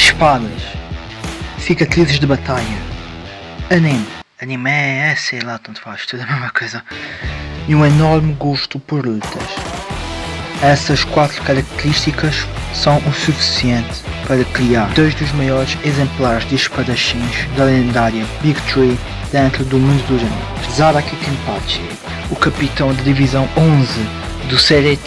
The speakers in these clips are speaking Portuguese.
espadas, cicatrizes de batalha, anime é sei lá, tanto faz, tudo a mesma coisa, e um enorme gosto por lutas. Essas 4 características são o suficiente para criar 2 dos maiores exemplares de espadachins da lendária Big Tree dentro do mundo dos animes. Zaraki Kenpachi, o capitão da divisão 11 do Seirei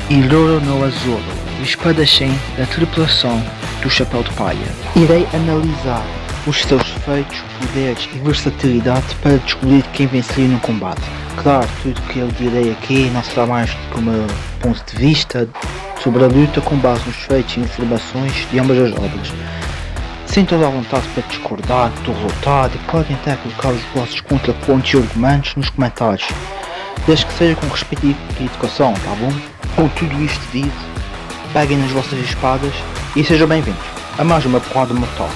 e Roronoa Zoro, o espadachim da tripulação do Chapéu de Palha. Irei analisar os seus feitos, poderes e versatilidade para descobrir quem venceria no combate. Claro, tudo que eu direi aqui não será mais do meu ponto de vista sobre a luta com base nos feitos e informações de ambas as obras. Sintam-se à vontade para discordar do resultado e podem até colocar os vossos contrapontos e argumentos nos comentários, desde que seja com respeito e educação, tá bom? Com tudo isto dito, peguem nas vossas espadas e sejam bem-vindos a mais uma porrada mortal.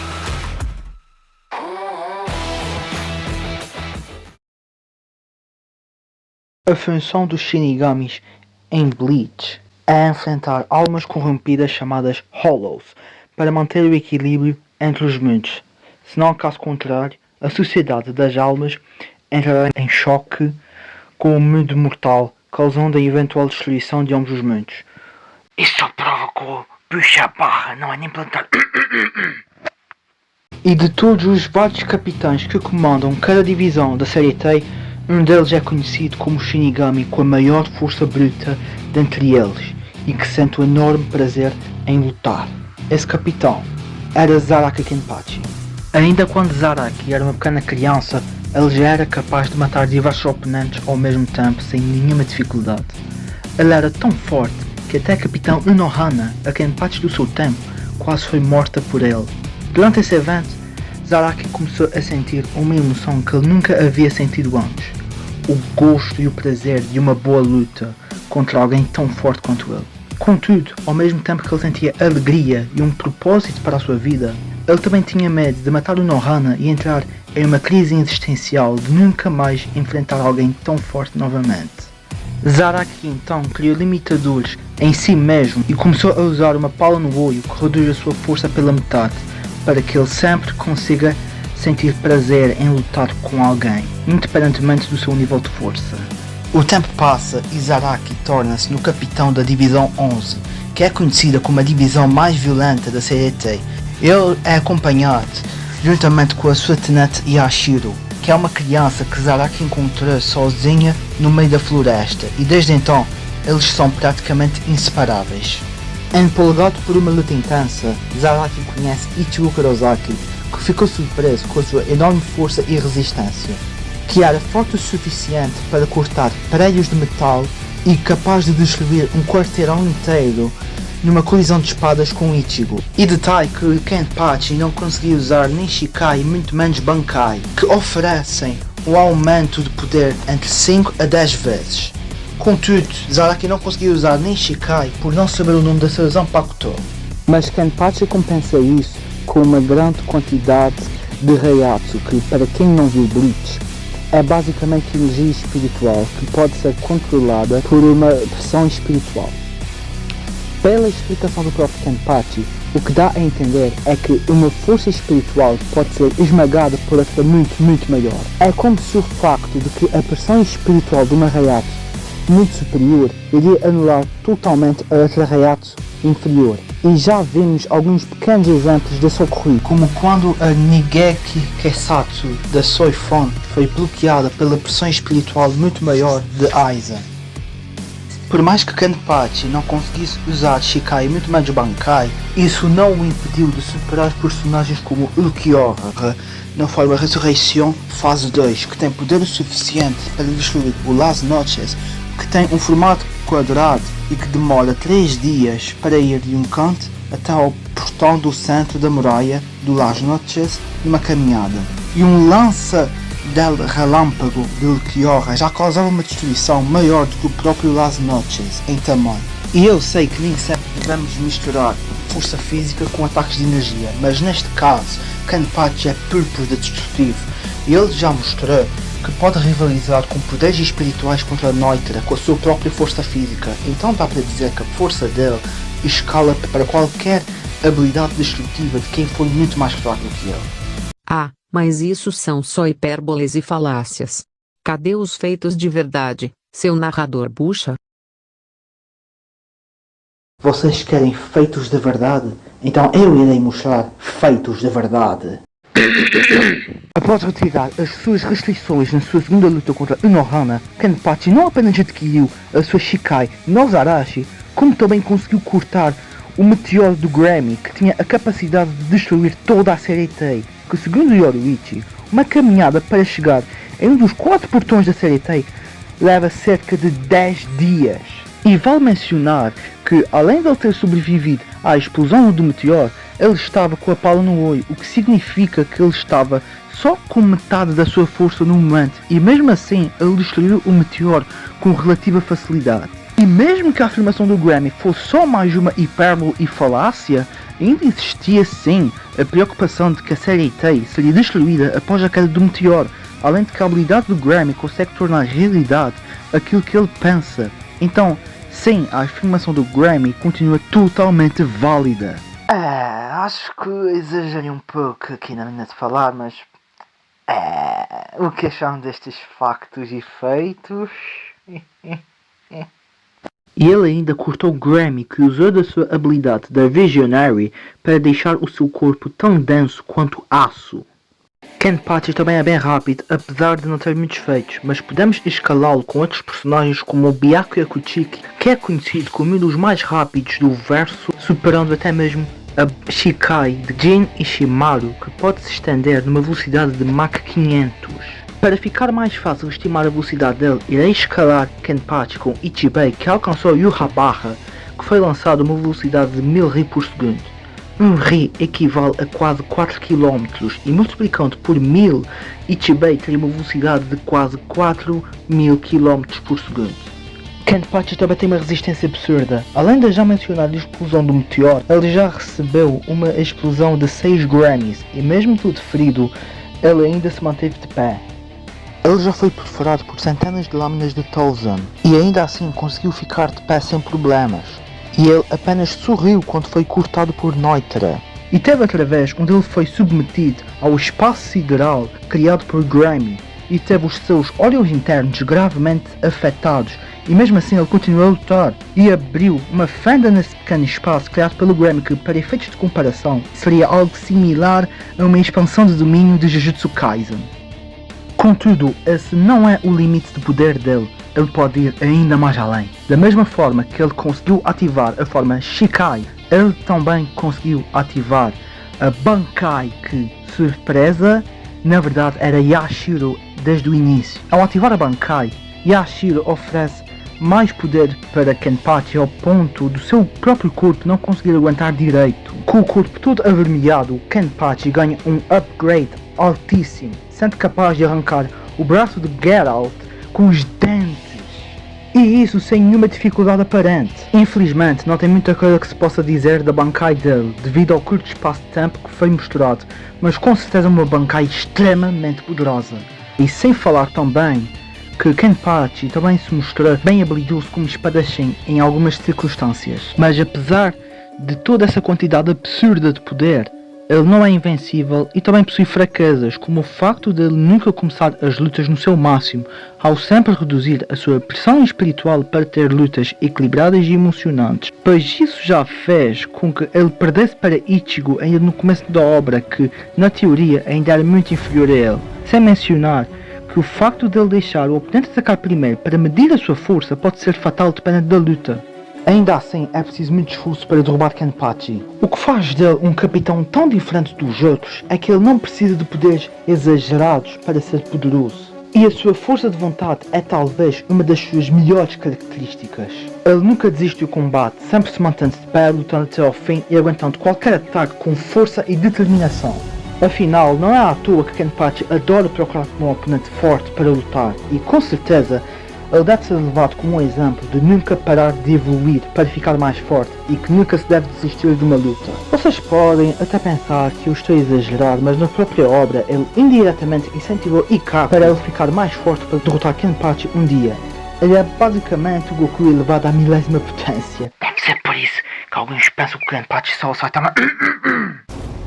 A função dos Shinigamis em Bleach é enfrentar almas corrompidas chamadas Hollows para manter o equilíbrio entre os mundos. Senão, caso contrário, a sociedade das almas entrará em choque com o mundo mortal, causando a eventual destruição de ambos os mundos. Isso só prova que o bicho é barra, não é nem plantar. E de todos os vários capitães que comandam cada divisão da série T, um deles é conhecido como Shinigami com a maior força bruta dentre eles e que sente um enorme prazer em lutar. Esse capitão era Zaraki Kenpachi. Ainda quando Zaraki era uma pequena criança, ele já era capaz de matar diversos oponentes ao mesmo tempo sem nenhuma dificuldade. Ele era tão forte que até a capitão Unohana, a Kenpachi do seu tempo, quase foi morta por ele. Durante esse evento, Zaraki começou a sentir uma emoção que ele nunca havia sentido antes. O gosto e o prazer de uma boa luta contra alguém tão forte quanto ele. Contudo, ao mesmo tempo que ele sentia alegria e um propósito para a sua vida, ele também tinha medo de matar o Nohana e entrar em uma crise existencial de nunca mais enfrentar alguém tão forte novamente. Zaraki então criou limitadores em si mesmo e começou a usar uma pala no olho que reduz a sua força pela metade, para que ele sempre consiga sentir prazer em lutar com alguém, independentemente do seu nível de força. O tempo passa e Zaraki torna-se no capitão da divisão 11, que é conhecida como a divisão mais violenta da série T. Ele é acompanhado juntamente com a sua tenente Yashiro, que é uma criança que Zaraki encontrou sozinha no meio da floresta, e desde então eles são praticamente inseparáveis. Empolgado por uma luta intensa, Zaraki conhece Ichigo Kurosaki, que ficou surpreso com a sua enorme força e resistência, que era forte o suficiente para cortar prédios de metal e capaz de destruir um quarteirão inteiro numa colisão de espadas com Ichigo. E detalhe que o Kenpachi não conseguia usar nem Shikai e muito menos Bankai, que oferecem um aumento de poder entre 5 a 10 vezes. Contudo, Zaraki não conseguia usar nem Shikai por não saber o nome da sua Zanpakuto. Mas Kenpachi compensa isso com uma grande quantidade de Reiatsu, que para quem não viu Bleach, é basicamente energia espiritual que pode ser controlada por uma pressão espiritual. Pela explicação do próprio Kenpachi, o que dá a entender é que uma força espiritual pode ser esmagada por outra muito maior. É como se o facto de que a pressão espiritual de uma Reiatsu muito superior iria anular totalmente a outra Reiatsu inferior. E já vimos alguns pequenos exemplos desse ocorrido, como quando a Nigeki Kesatsu da Soifon foi bloqueada pela pressão espiritual muito maior de Aizen. Por mais que Kenpachi não conseguisse usar Shikai e muito menos Bankai, isso não o impediu de superar personagens como Ulquiorra na forma Resurreição Fase 2, que tem poder o suficiente para destruir o Las Noches, que tem um formato quadrado e que demora 3 dias para ir de um canto até ao portão do centro da muralha do Las Noches numa caminhada. E um lança del relâmpago de Ulquiorra já causava uma destruição maior do que o próprio Las Noches em tamanho. E eu sei que nem sempre devemos misturar força física com ataques de energia, mas neste caso Kenpachi é puro poder destrutivo e ele já mostrou que pode rivalizar com poderes espirituais contra a Noitra com a sua própria força física. Então dá para dizer que a força dele escala para qualquer habilidade destrutiva de quem foi muito mais fraco do que ele. Ah, mas isso são só hipérboles e falácias. Cadê os feitos de verdade, seu narrador bucha? Vocês querem feitos de verdade? Então eu irei mostrar feitos de verdade. Após retirar as suas restrições na sua segunda luta contra Unohana, Kenpachi não apenas adquiriu a sua Shikai no Zarashi, como também conseguiu cortar o meteoro do Grammy, que tinha a capacidade de destruir toda a série Tei, que segundo Yoruichi, uma caminhada para chegar em um dos 4 portões da série Tei leva cerca de 10 dias. E vale mencionar que, além de ele ter sobrevivido à explosão do meteoro, ele estava com a pala no olho, o que significa que ele estava só com metade da sua força no momento, e mesmo assim ele destruiu o meteoro com relativa facilidade. E mesmo que a afirmação do Grammy fosse só mais uma hipérbole e falácia, ainda existia sim a preocupação de que a série Tei seria destruída após a queda do meteoro, além de que a habilidade do Grammy consegue tornar realidade aquilo que ele pensa. Então, sim, a afirmação do Grammy continua totalmente válida. Acho que exagerei um pouco aqui na maneira de falar, mas... o que acham destes factos e feitos? E ele ainda cortou Grammy, que usou da sua habilidade da Visionary para deixar o seu corpo tão denso quanto aço. Kenpachi também é bem rápido, apesar de não ter muitos feitos, mas podemos escalá-lo com outros personagens como o Byakuya Kuchiki, que é conhecido como um dos mais rápidos do verso, superando até mesmo a Shikai de Jin Ishimaru, que pode se estender numa velocidade de Mach 500. Para ficar mais fácil estimar a velocidade dele, irei escalar Kenpachi com Ichibei, que alcançou Yuhabaha, que foi lançado a uma velocidade de 1000 ri por segundo. Um ri equivale a quase 4 km e multiplicando por 1000, Ichibei teria uma velocidade de quase 4000 km por segundo. Kenpachi também tem uma resistência absurda. Além da já mencionada explosão do meteoro, ele já recebeu uma explosão de 6 Grammys e mesmo tudo ferido, ele ainda se manteve de pé. Ele já foi perfurado por centenas de lâminas de Tolzan e ainda assim conseguiu ficar de pé sem problemas. E ele apenas sorriu quando foi cortado por Noitra. E teve outra vez onde ele foi submetido ao espaço sideral criado por Grammy e teve os seus órgãos internos gravemente afetados, e mesmo assim ele continuou a lutar e abriu uma fenda nesse pequeno espaço criado pelo Grammy, que para efeitos de comparação seria algo similar a uma expansão de domínio de Jujutsu Kaisen. Contudo, esse não é o limite de poder dele, ele pode ir ainda mais além. Da mesma forma que ele conseguiu ativar a forma Shikai, ele também conseguiu ativar a Bankai, que, surpresa, na verdade era Yashiro desde o início. Ao ativar a Bankai, Yashiro oferece mais poder para Kenpachi ao ponto do seu próprio corpo não conseguir aguentar direito. Com o corpo todo avermelhado, Kenpachi ganha um upgrade altíssimo, sendo capaz de arrancar o braço de Geralt com os dentes. E isso sem nenhuma dificuldade aparente. Infelizmente não tem muita coisa que se possa dizer da Bankai dele, devido ao curto espaço de tempo que foi mostrado, mas com certeza uma Bankai extremamente poderosa. E sem falar também que Kenpachi também se mostrou bem habilidoso como espadachim em algumas circunstâncias. Mas apesar de toda essa quantidade absurda de poder, ele não é invencível e também possui fraquezas, como o facto de ele nunca começar as lutas no seu máximo, ao sempre reduzir a sua pressão espiritual para ter lutas equilibradas e emocionantes, pois isso já fez com que ele perdesse para Ichigo ainda no começo da obra, que na teoria ainda era muito inferior a ele. Sem mencionar que o facto de ele deixar o oponente atacar primeiro para medir a sua força pode ser fatal dependendo da luta. Ainda assim, é preciso muito esforço para derrubar Kenpachi. O que faz dele um capitão tão diferente dos outros é que ele não precisa de poderes exagerados para ser poderoso. E a sua força de vontade é talvez uma das suas melhores características. Ele nunca desiste do combate, sempre se mantendo de pé, lutando até ao fim e aguentando qualquer ataque com força e determinação. Afinal, não é à toa que Kenpachi adora procurar um oponente forte para lutar, e com certeza ele deve ser levado como um exemplo de nunca parar de evoluir para ficar mais forte e que nunca se deve desistir de uma luta. Vocês podem até pensar que eu estou a exagerar, mas na própria obra ele indiretamente incentivou Ikaku para ele ficar mais forte para derrotar Kenpachi um dia. Ele é basicamente o Goku elevado à milésima potência. Deve ser por isso que alguns pensam que o Kenpachi só sai também.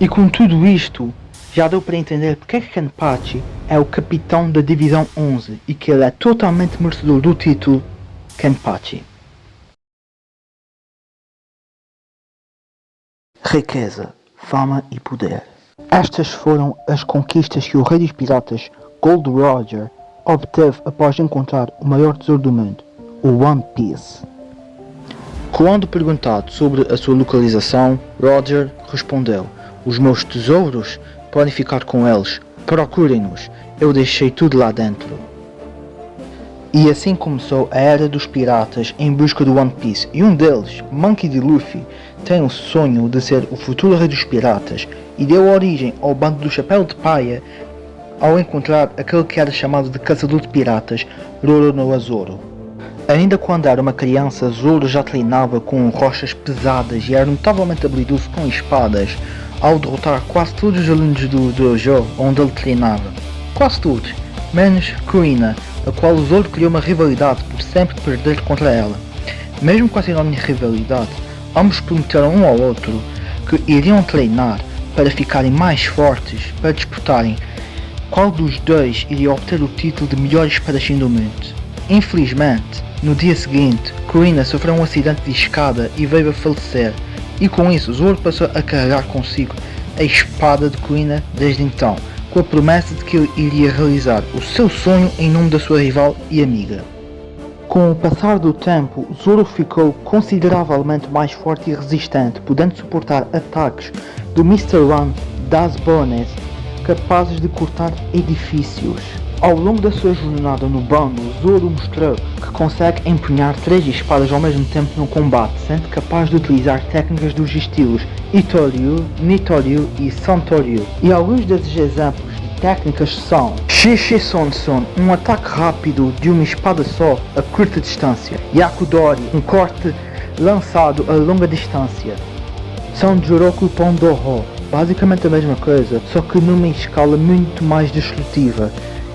E com tudo isto, já deu para entender porque é que Kenpachi é o capitão da Divisão 11 e que ele é totalmente merecedor do título Kenpachi. Riqueza, fama e poder. Estas foram as conquistas que o Rei dos Piratas, Gold Roger, obteve após encontrar o maior tesouro do mundo, o One Piece. Quando perguntado sobre a sua localização, Roger respondeu: "Os meus tesouros podem ficar com eles, procurem-nos, eu deixei tudo lá dentro." E assim começou a Era dos Piratas em busca do One Piece, e um deles, Monkey D. Luffy, tem o sonho de ser o futuro Rei dos Piratas e deu origem ao bando do Chapéu de Paia ao encontrar aquele que era chamado de Caçador de Piratas, Roronoa Zoro. Ainda quando era uma criança, Zoro já treinava com rochas pesadas e era notavelmente habilidoso com espadas, ao derrotar quase todos os alunos do dojo onde ele treinava. Quase todos, menos Kuina, a qual o Zoro criou uma rivalidade por sempre perder contra ela. Mesmo com essa enorme rivalidade, ambos prometeram um ao outro que iriam treinar para ficarem mais fortes para disputarem qual dos dois iria obter o título de melhor espadachim do mundo. Infelizmente, no dia seguinte, Kuina sofreu um acidente de escada e veio a falecer, e com isso Zoro passou a carregar consigo a espada de Kuina desde então, com a promessa de que ele iria realizar o seu sonho em nome da sua rival e amiga. Com o passar do tempo, Zoro ficou consideravelmente mais forte e resistente, podendo suportar ataques do Mr. One das Bones, capazes de cortar edifícios. Ao longo da sua jornada no bando, Zoro mostrou que consegue empunhar 3 espadas ao mesmo tempo no combate, sendo capaz de utilizar técnicas dos estilos Itoryu, Nitoryu e Santoryu. E alguns desses exemplos de técnicas são Shishi Sonson, um ataque rápido de uma espada só a curta distância, Yakudori, um corte lançado a longa distância, Sanjuroku Pondoho, basicamente a mesma coisa, só que numa escala muito mais destrutiva,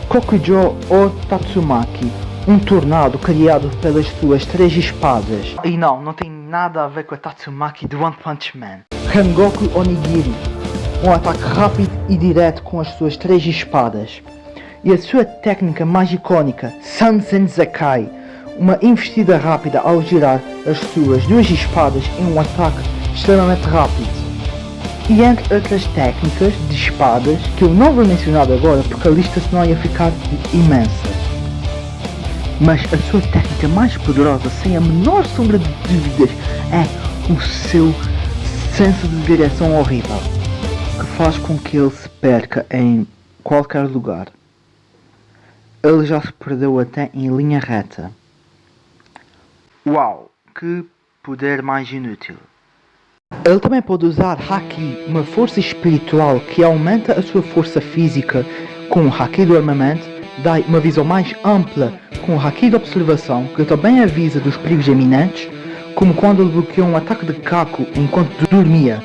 Kokujo ou Tatsumaki, um tornado criado pelas suas 3 espadas. E não tem nada a ver com a Tatsumaki do One Punch Man. Rengoku Onigiri, um ataque rápido e direto com as suas 3 espadas. E a sua técnica mais icónica, Sanzen Zakai, uma investida rápida ao girar as suas 2 espadas em um ataque extremamente rápido. E entre outras técnicas de espadas que eu não vou mencionar agora porque a lista senão ia ficar imensa. Mas a sua técnica mais poderosa, sem a menor sombra de dúvidas, é o seu senso de direção horrível, que faz com que ele se perca em qualquer lugar. Ele já se perdeu até em linha reta. Uau, que poder mais inútil. Ele também pode usar Haki, uma força espiritual que aumenta a sua força física com o Haki do armamento, dá uma visão mais ampla com o Haki de observação, que também avisa dos perigos iminentes, como quando ele bloqueou um ataque de Kaku enquanto dormia,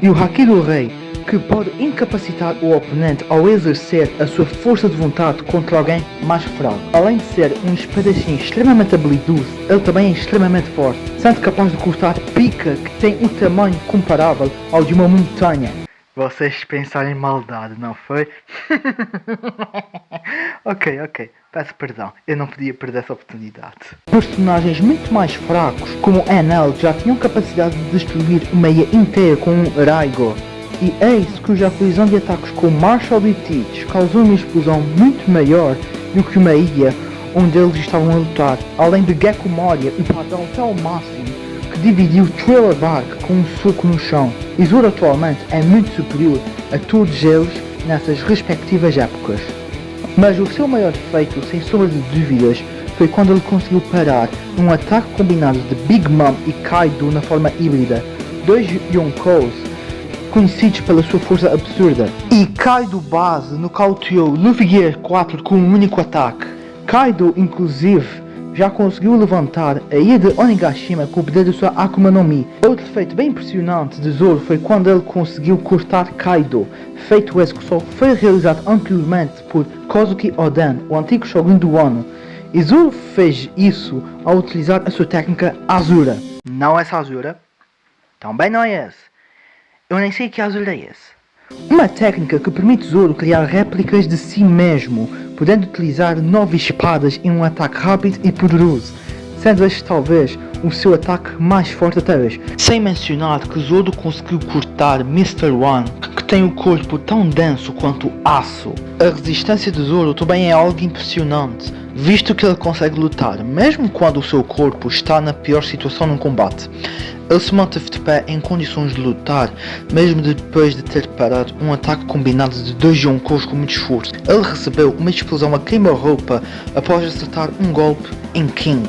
e o Haki do Rei, que pode incapacitar o oponente ao exercer a sua força de vontade contra alguém mais fraco. Além de ser um espadachim extremamente habilidoso, ele também é extremamente forte, sendo capaz de cortar pica que tem um tamanho comparável ao de uma montanha. Vocês pensaram em maldade, não foi? Ok, peço perdão, eu não podia perder essa oportunidade. Personagens muito mais fracos, como Enel, já tinham capacidade de destruir uma ilha inteira com um Raigo. E Ace, cuja colisão de ataques com Marshall e Teach causou uma explosão muito maior do que uma ilha onde eles estavam a lutar, além de Gekko Moria, o padrão até ao máximo, que dividiu Thriller Bark com um soco no chão. E Zoro atualmente é muito superior a todos eles nessas respectivas épocas. Mas o seu maior feito, sem sombra de dúvidas, foi quando ele conseguiu parar um ataque combinado de Big Mom e Kaido na forma híbrida, 2 Yonkous, conhecidos pela sua força absurda. E Kaido base nocauteou Luffy Gear 4 com um único ataque. Kaido, inclusive, já conseguiu levantar a ilha de Onigashima com o poder da sua Akuma no Mi. Outro feito bem impressionante de Zoro foi quando ele conseguiu cortar Kaido, feito esse que só foi realizado anteriormente por Kozuki Oden, o antigo Shogun do Wano. E Zoro fez isso ao utilizar a sua técnica Azura. Não é Azura? Também não é esse. Eu nem sei que Azura é esse. Uma técnica que permite Zoro criar réplicas de si mesmo, podendo utilizar 9 espadas em um ataque rápido e poderoso, sendo este talvez o seu ataque mais forte até hoje. Sem mencionar que Zoro conseguiu cortar Mr. One, que tem o corpo tão denso quanto aço. A resistência de Zoro também é algo impressionante, visto que ele consegue lutar, mesmo quando o seu corpo está na pior situação no combate. Ele se manteve de pé em condições de lutar, mesmo depois de ter parado um ataque combinado de 2 Yonkous com muito esforço. Ele recebeu uma explosão a queima-roupa após acertar um golpe em King,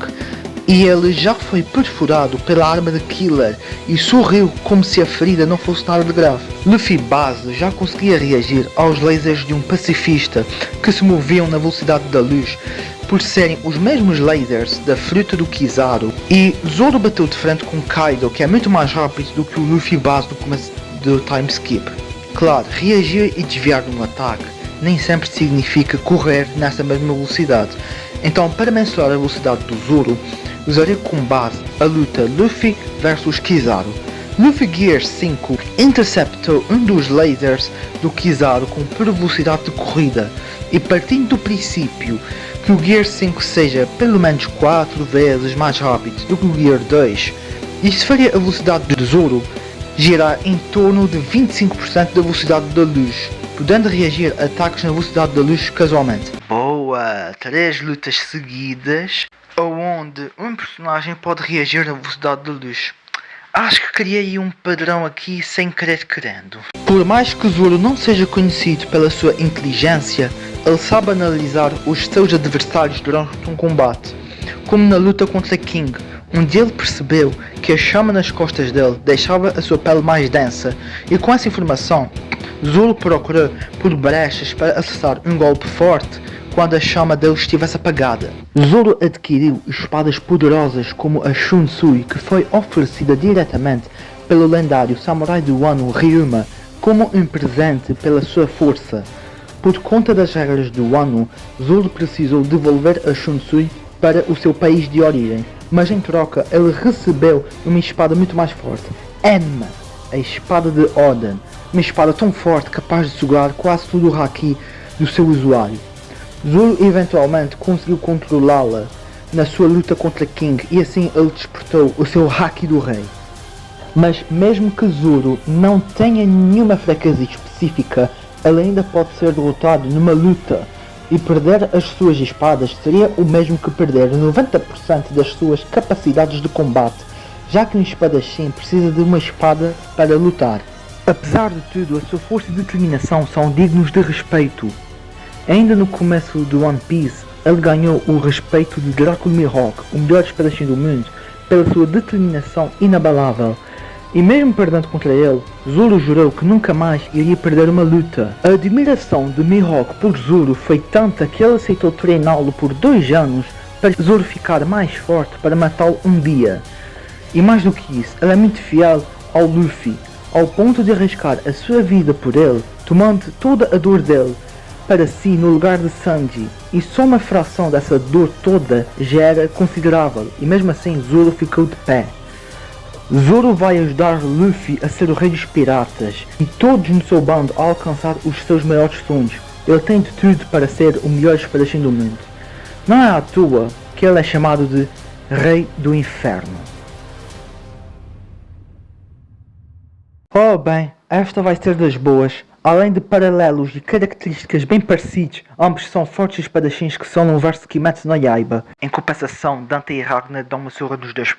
e ele já foi perfurado pela arma de Killer e sorriu como se a ferida não fosse nada de grave. Luffy base já conseguia reagir aos lasers de um pacifista que se moviam na velocidade da luz, por serem os mesmos lasers da fruta do Kizaru, e Zoro bateu de frente com Kaido, que é muito mais rápido do que o Luffy base no começo do time skip. Claro, reagir e desviar de um ataque nem sempre significa correr nessa mesma velocidade, então para mensurar a velocidade do Zoro, usarei como base a luta Luffy vs Kizaru. Luffy Gear 5 interceptou um dos lasers do Kizaru com pura velocidade de corrida, e partindo do princípio que o Gear 5 seja pelo menos 4 vezes mais rápido do que o Gear 2, isso faria a velocidade de Zoro girar em torno de 25% da velocidade da luz, podendo reagir a ataques na velocidade da luz casualmente. Boa! 3 lutas seguidas onde um personagem pode reagir na velocidade da luz. Acho que criei um padrão aqui sem querer querendo. Por mais que Zoro não seja conhecido pela sua inteligência, ele sabe analisar os seus adversários durante um combate, como na luta contra King, onde ele percebeu que a chama nas costas dele deixava a sua pele mais densa, e com essa informação, Zoro procurou por brechas para acessar um golpe forte quando a chama dele estivesse apagada. Zoro adquiriu espadas poderosas como a Shunsui, que foi oferecida diretamente pelo lendário samurai do Wano Ryuma como um presente pela sua força. Por conta das regras do Wano, Zoro precisou devolver a Shunsui para o seu país de origem, mas em troca ele recebeu uma espada muito mais forte, Enma, a espada de Oden, uma espada tão forte capaz de sugar quase todo o haki do seu usuário. Zoro eventualmente conseguiu controlá-la na sua luta contra King, e assim ele despertou o seu haki do rei. Mas mesmo que Zoro não tenha nenhuma fraqueza específica, ele ainda pode ser derrotado numa luta, e perder as suas espadas seria o mesmo que perder 90% das suas capacidades de combate, já que um espadachim precisa de uma espada para lutar. Apesar de tudo, a sua força e determinação são dignos de respeito. Ainda no começo do One Piece, ele ganhou o respeito de Drácula Mihawk, o melhor espadachim do mundo, pela sua determinação inabalável. E mesmo perdendo contra ele, Zoro jurou que nunca mais iria perder uma luta. A admiração de Mihawk por Zoro foi tanta que ele aceitou treiná-lo por 2 anos para Zoro ficar mais forte para matá-lo um dia. E mais do que isso, ele é muito fiel ao Luffy, ao ponto de arriscar a sua vida por ele, tomando toda a dor dele para si no lugar de Sanji, e só uma fração dessa dor toda já era considerável, e mesmo assim Zoro ficou de pé. Zoro vai ajudar Luffy a ser o rei dos piratas, e todos no seu bando a alcançar os seus maiores sonhos. Ele tem de tudo para ser o melhor espadachim do mundo. Não é à toa que ele é chamado de Rei do Inferno. Oh bem, esta vai ser das boas. Além de paralelos e características bem parecidos, ambos são fortes espadachins que são no verso Kimetsu no Yaiba. Em compensação, Dante e Ragnar dão uma surra nos dois.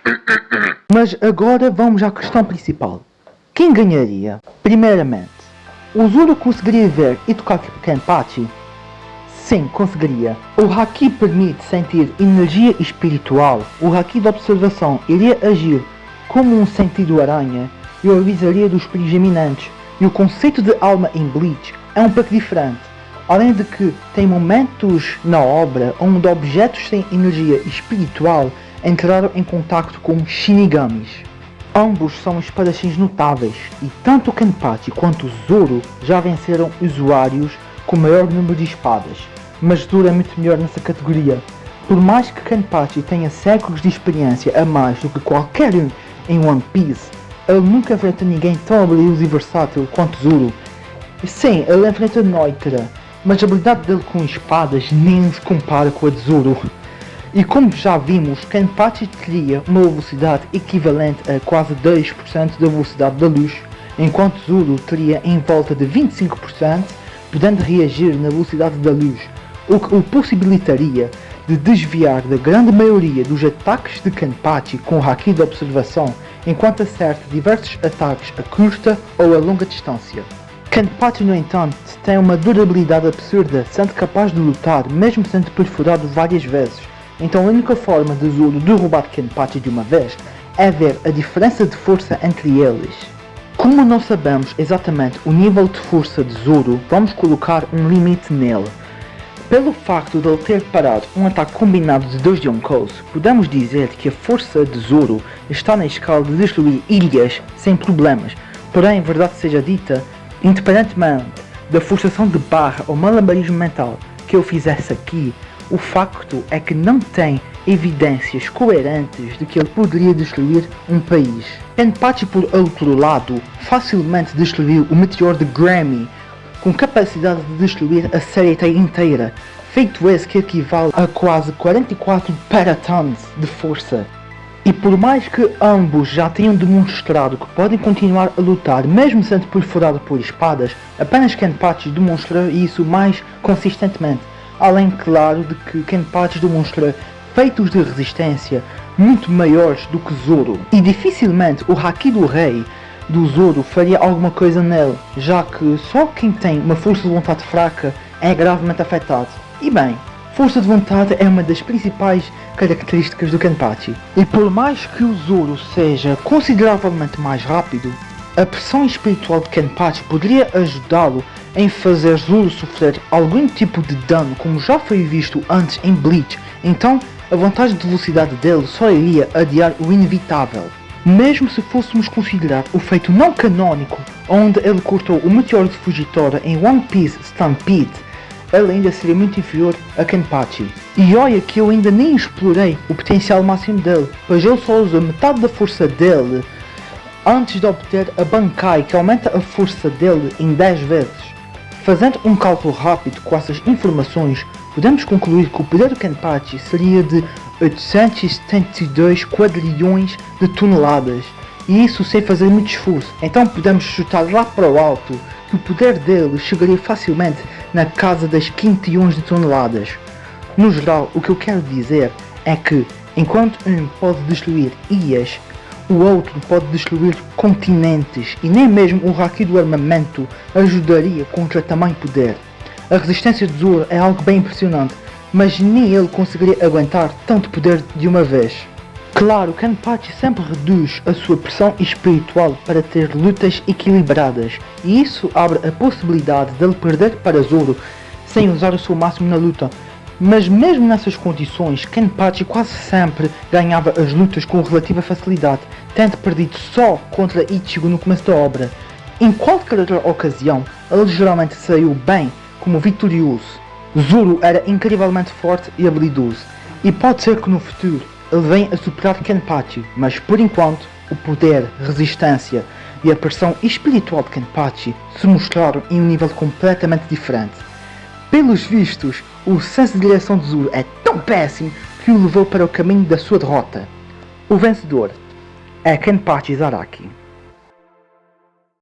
Mas agora vamos à questão principal. Quem ganharia? Primeiramente, o Zoro conseguiria ver e tocar Kenpachi? Sim, conseguiria. O Haki permite sentir energia espiritual. O Haki de observação iria agir como um sentido aranha e o avisaria dos perigos iminentes. E o conceito de alma em Bleach é um pouco diferente, além de que tem momentos na obra onde objetos sem energia espiritual entraram em contacto com Shinigamis. Ambos são espadachins notáveis, e tanto Kenpachi quanto Zoro já venceram usuários com maior número de espadas, mas Zoro é muito melhor nessa categoria. Por mais que Kenpachi tenha séculos de experiência a mais do que qualquer um em One Piece, ele nunca enfrenta ninguém tão habilidoso e versátil quanto Zoro. Sim, ele enfrenta Noitra, mas a habilidade dele com espadas nem se compara com a de Zoro. E como já vimos, Kenpachi teria uma velocidade equivalente a quase 10% da velocidade da luz, enquanto Zoro teria em volta de 25%, podendo reagir na velocidade da luz, o que o possibilitaria de desviar da grande maioria dos ataques de Kenpachi com o Haki de observação, enquanto acerta diversos ataques a curta ou a longa distância. Kenpachi, no entanto, tem uma durabilidade absurda, sendo capaz de lutar mesmo sendo perfurado várias vezes. Então a única forma de Zoro derrubar Kenpachi de uma vez é ver a diferença de força entre eles. Como não sabemos exatamente o nível de força de Zoro, vamos colocar um limite nele. Pelo facto de ele ter parado um ataque combinado de 2 Yonkous, podemos dizer que a força de Zoro está na escala de destruir ilhas sem problemas. Porém, verdade seja dita, independentemente da forçação de barra ou malabarismo mental que eu fizesse aqui, o facto é que não tem evidências coerentes de que ele poderia destruir um país. Kenpachi, por outro lado, facilmente destruiu o meteor de Grammy, com capacidade de destruir a série inteira, feito esse que equivale a quase 44 petatons de força. E por mais que ambos já tenham demonstrado que podem continuar a lutar mesmo sendo perfurado por espadas, apenas Kenpachi demonstra isso mais consistentemente. Além, claro, de que Kenpachi demonstra feitos de resistência muito maiores do que Zoro. E dificilmente o Haki do Rei do Zoro faria alguma coisa nele, já que só quem tem uma força de vontade fraca é gravemente afetado. E bem, força de vontade é uma das principais características do Kenpachi. E por mais que o Zoro seja consideravelmente mais rápido, a pressão espiritual de Kenpachi poderia ajudá-lo em fazer Zoro sofrer algum tipo de dano, como já foi visto antes em Bleach. Então a vantagem de velocidade dele só iria adiar o inevitável. Mesmo se fôssemos considerar o feito não canónico, onde ele cortou o meteoro de Fujitora em One Piece Stampede, ele ainda seria muito inferior a Kenpachi. E olha que eu ainda nem explorei o potencial máximo dele, pois ele só usa metade da força dele antes de obter a Bankai, que aumenta a força dele em 10 vezes. Fazendo um cálculo rápido com essas informações, podemos concluir que o poder do Kenpachi seria de 872 quadrilhões de toneladas, e isso sem fazer muito esforço. Então podemos chutar lá para o alto que o poder dele chegaria facilmente na casa das quintilhões de toneladas. No geral, o que eu quero dizer é que, enquanto um pode destruir ilhas, o outro pode destruir continentes, e nem mesmo o Haki do armamento ajudaria contra tamanho poder. A resistência de Zoro é algo bem impressionante, mas nem ele conseguiria aguentar tanto poder de uma vez. Claro, Kenpachi sempre reduz a sua pressão espiritual para ter lutas equilibradas, e isso abre a possibilidade dele perder para Zoro sem usar o seu máximo na luta. Mas mesmo nessas condições, Kenpachi quase sempre ganhava as lutas com relativa facilidade, tendo perdido só contra Ichigo no começo da obra. Em qualquer outra ocasião, ele geralmente saiu bem como vitorioso. Zoro era incrivelmente forte e habilidoso, e pode ser que no futuro ele venha a superar Kenpachi, mas por enquanto o poder, resistência e a pressão espiritual de Kenpachi se mostraram em um nível completamente diferente. Pelos vistos, o senso de direção de Zoro é tão péssimo que o levou para o caminho da sua derrota. O vencedor é Kenpachi Zaraki.